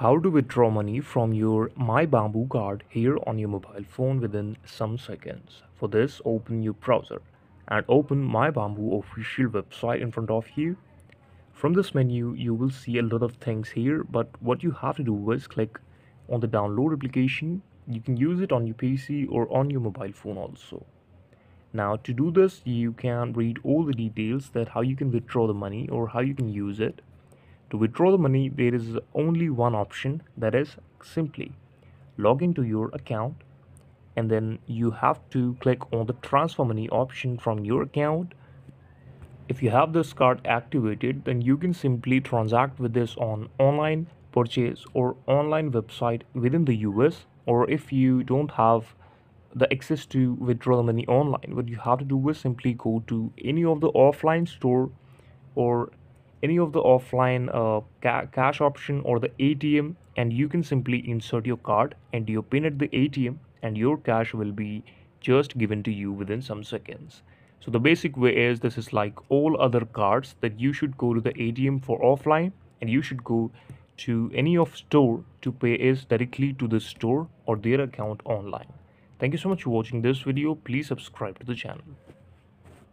How to withdraw money from your MyBambu card here on your mobile phone within some seconds. For this, open your browser and open MyBambu official website in front of you. From this menu, you will see a lot of things here, but what you have to do is click on the download application. You can use it on your PC or on your mobile phone also. Now, to do this, you can read all the details that how you can withdraw the money or how you can use it. To withdraw the money, there is only one option, that is simply log into your account, and then you have to click on the transfer money option from your account. If you have this card activated, then you can simply transact with this on online purchase or online website within the US. Or if you don't have the access to withdraw the money online, what you have to do is simply go to any of the offline store or any of the offline cash option or the ATM, and you can simply insert your card and your pin at the ATM, and your cash will be just given to you within some seconds. So the basic way is, this is like all other cards, that you should go to the ATM for offline, and you should go to any of store to pay is directly to the store or their account online. Thank you so much for watching this video. Please subscribe to the channel.